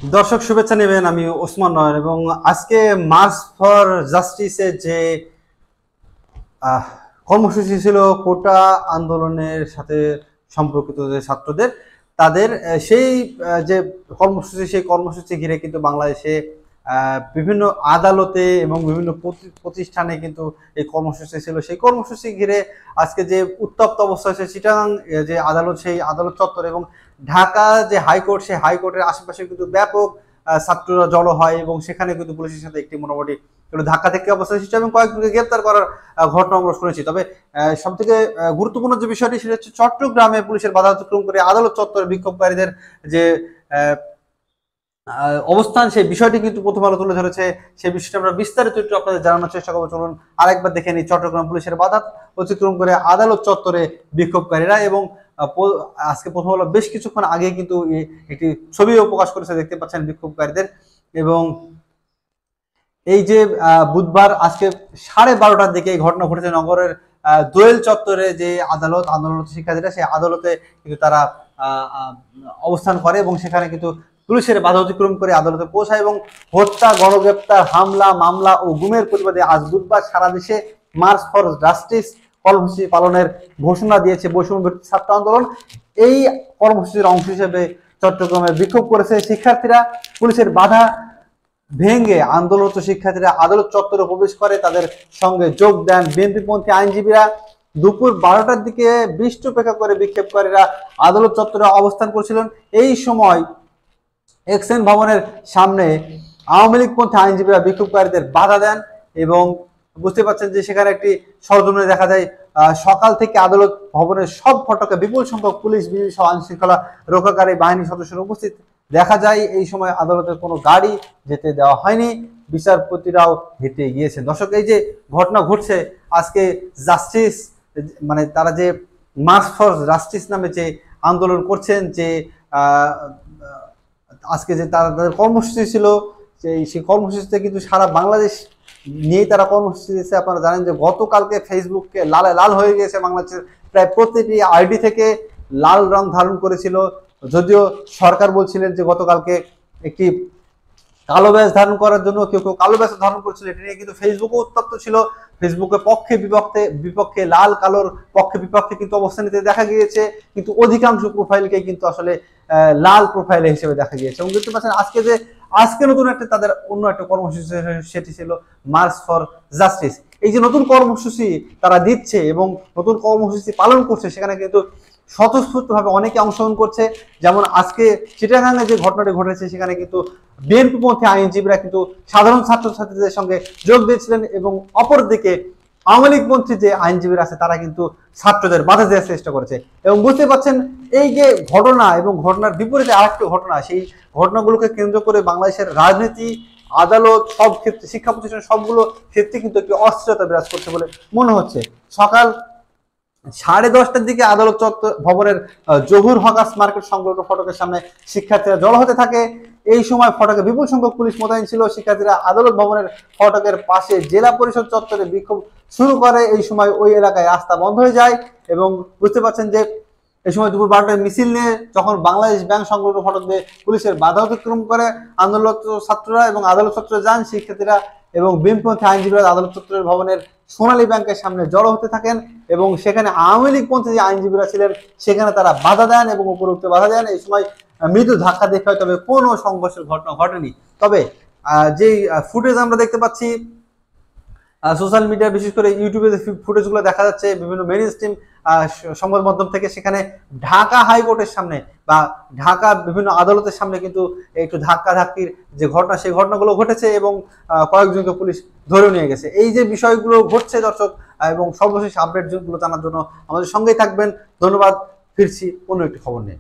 দর্শক শুভেচ্ছা নেবেন, আমি ওসমান নয়ন। এবং আজকে মার্চ ফর জাস্টিসের যে আহ, কর্মসূচি ছিল কোটা আন্দোলনের সাথে সম্পর্কিত যে ছাত্রদের তাদের সেই যে কর্মসূচি, সেই কর্মসূচি ঘিরে কিন্তু বাংলাদেশে বিভিন্ন আদালতে এবং বিভিন্ন প্রতিষ্ঠানে কিন্তু এই কর্মসূচি ছিল। সেই কর্মসূচি ঘিরে আজকে যে উত্তপ্ত অবস্থা হয়েছে চিটাগাং যে আদালত, সেই আদালত চত্বর এবং ঢাকা যে হাইকোর্ট, সেই হাইকোর্টের আশেপাশে কিন্তু ব্যাপক ছাত্ররা জড়ো হয় এবং সেখানে কিন্তু পুলিশের সাথে একটি মোটামুটি ধাক্কা থেকে অবস্থা সৃষ্টি এবং কয়েকজনকে গ্রেপ্তার করার ঘটনা আমরা শুনেছি। তবে সব থেকে গুরুত্বপূর্ণ যে বিষয়টি সেটা হচ্ছে চট্টগ্রামে পুলিশের বাধা অতিক্রম করে আদালত চত্বরে বিক্ষোভকারীদের যে অবস্থান, সেই বিষয়টি কিন্তু প্রথম আলো তুলে ধরেছে। সেই বিষয়টা আমরা বিস্তারিত একটু আপনাদের জানানোর চেষ্টা করবো। চলুন আরেকবার দেখে নিই চট্টগ্রাম পুলিশের বাধা অতিক্রম করে আদালত চত্বরে বিক্ষোভকারীরা। এবং আজকে প্রথম আলো বেশ কিছুক্ষণ আগে কিন্তু একটি ছবিও প্রকাশ করেছে, দেখতে পাচ্ছেন বিক্ষোভকারীদের। এবং এই যে বুধবার আজকে 12:30টার দিকে এই ঘটনা ঘটেছে নগরের দোয়েল চত্বরে যে আন্দোলনরত শিক্ষার্থীরা, সেই আদালতে কিন্তু তারা অবস্থান করে এবং সেখানে কিন্তু পুলিশের বাধা অতিক্রম করে আদালতে পৌঁছায় এবং হত্যা, গণগ্রেপ্তার, হামলা, মামলা ও গুমের প্রতিবাদে আজ বুধবার সারা দেশে মার্চ ফর জাস্টিস কর্মসূচি পালনের ঘোষণা দিয়েছে বৈষম্য বিরোধী ছাত্র আন্দোলন। এই কর্মসূচির অংশ হিসেবে চট্টগ্রামে বিক্ষোভ করেছে শিক্ষার্থীরা। পুলিশের বাধা ভেঙে আন্দোলনরত শিক্ষার্থীরা আদালত চত্বরে প্রবেশ করে, তাদের সঙ্গে যোগ দেন বিএনপিপন্থী আইনজীবীরা। দুপুর 12টার দিকে বৃষ্টি উপেক্ষা করে বিক্ষোভকারীরা আদালত চত্বরে অবস্থান করছিলেন। এই সময় এক্সচেঞ্জ ভবনের সামনে আওয়ামী লীগপন্থী আইনজীবীরা বিক্ষোভকারীদের বাধা দেন এবং বুঝতে পারছেন যে সেখানে একটি সরজমিনে দেখা যায় সকাল থেকে আদালত ভবনের সব ফটকে বিপুল সংখ্যক পুলিশ, বিজিবি সহ আইন শৃঙ্খলা রক্ষাকারী বাহিনীর সদস্যরা উপস্থিত দেখা যায়। এই সময় আদালতের কোনো গাড়ি যেতে দেওয়া হয়নি, বিচারপতিরাও হেঁটে গিয়েছেন। দর্শক, এই যে ঘটনা ঘটছে আজকে, জাস্টিস মানে তারা যে মার্চ ফর জাস্টিস নামে যে আন্দোলন করছেন, যে আজকে যে তাদের কর্মসূচি ছিল, সেই কর্মসূচিতে কিন্তু সারা বাংলাদেশ নিয়েই তারা কর্মসূচি দিয়েছে। আপনারা জানেন যে গতকালকে ফেসবুককে লাল লাল হয়ে গিয়েছে, বাংলাদেশের প্রায় প্রতিটি আইডি থেকে লাল রং ধারণ করেছিল। যদিও সরকার বলছিলেন যে গতকালকে একটি কালো ব্যাজ ধারণ করার জন্য কেউ কেউ কালো ব্যাজ ধারণ করছিল, এটা নিয়ে কিন্তু ফেসবুকও উত্তপ্ত ছিল। ফেসবুকে পক্ষে বিপক্ষে লাল কালোর পক্ষে বিপক্ষে কিন্তু অবস্থান নিতে দেখা গিয়েছে, কিন্তু অধিকাংশ প্রোফাইলকে কিন্তু আসলে লাল প্রোফাইল হিসেবে দেখা গিয়েছে। এবং দেখতে পাচ্ছেন আজকে নতুন একটা তাদের অন্য একটা কর্মসূচি, সেটি ছিল মার্চ ফর জাস্টিস। এই যে নতুন কর্মসূচি তারা দিচ্ছে এবং নতুন কর্মসূচি পালন করছে, সেখানে কিন্তু স্বতঃস্ফূর্তভাবে অনেকে অংশগ্রহণ করছে। যেমন আজকে চিটাগাংয়ে যে ঘটনাটি ঘটেছে, সেখানে কিন্তু বিএনপিপন্থী আইনজীবীরা কিন্তু সাধারণ ছাত্রছাত্রীদের সঙ্গে যোগ দিয়েছিলেন এবং অপরদিকে আওয়ামী লীগপন্থী যে আইনজীবীরা আছে তারা কিন্তু ছাত্রদের বাধা দেওয়ার চেষ্টা করেছে। এবং বুঝতে পারছেন এই যে ঘটনা এবং ঘটনার বিপরীতে আরেকটি ঘটনা, সেই ঘটনাগুলোকে কেন্দ্র করে বাংলাদেশের রাজনীতি, আদালত, সব ক্ষেত্রে, শিক্ষা প্রতিষ্ঠান, সবগুলো ক্ষেত্রে কিন্তু একটি অস্থিরতা বিরাজ করছে বলে মনে হচ্ছে। সকাল 10:30টার দিকে আদালত চত্বর ভবনের জহুর হকার্স মার্কেট সংলগ্ন ফটকের সামনে শিক্ষার্থীরা জড়ো হতে থাকে। এই সময় ফটকে বিপুল সংখ্যক পুলিশ মোতায়েন ছিল। শিক্ষার্থীরা আদালত ভবনের ফটকের পাশে জেলা পরিষদ চত্বরে বিক্ষোভ শুরু করে। এই সময় ওই এলাকায় রাস্তা বন্ধ হয়ে যায় এবং বুঝতে পারছেন যে এই সময় দুপুর 12টায় মিছিল নিয়ে যখন বাংলাদেশ ব্যাংক সংলগ্ন ফটক দিয়ে পুলিশের বাধা অতিক্রম করে আন্দোলনরত ছাত্ররা এবং আদালত চত্বরে যান শিক্ষার্থীরা এবং বিএনপিপন্থী আইনজীবীরা আদালত চত্বরের ভবনের সোনালী ব্যাংকের সামনে জড়ো হতে থাকেন এবং সেখানে আওয়ামী লীগপন্থী যে আইনজীবীরা ছিলেন সেখানে তারা বাধা দেন এবং উপরোক্ত বাধা দেন। এই সময় মৃদু ধাক্কা দেখা হয়, তবে কোনো সংঘর্ষের ঘটনা ঘটেনি। তবে যেই ফুটেজ আমরা দেখতে পাচ্ছি সোশ্যাল মিডিয়া, বিশেষ করে ইউটিউবে যে ফুটেজগুলো দেখা যাচ্ছে বিভিন্ন মেইন স্ট্রিম সংবাদ মাধ্যম থেকে, সেখানে ঢাকা হাইকোর্টের সামনে বা ঢাকা বিভিন্ন আদালতের সামনে কিন্তু একটু ধাক্কাধাক্কির যে ঘটনা, সেই ঘটনাগুলো ঘটেছে এবং কয়েকজনকে পুলিশ ধরে নিয়ে গেছে। এই যে বিষয়গুলো ঘটছে দর্শক, এবং সর্বশেষ আপডেটগুলো জানার জন্য আমাদের সঙ্গেই থাকবেন। ধন্যবাদ। ফিরছি অন্য একটি খবর নিয়ে।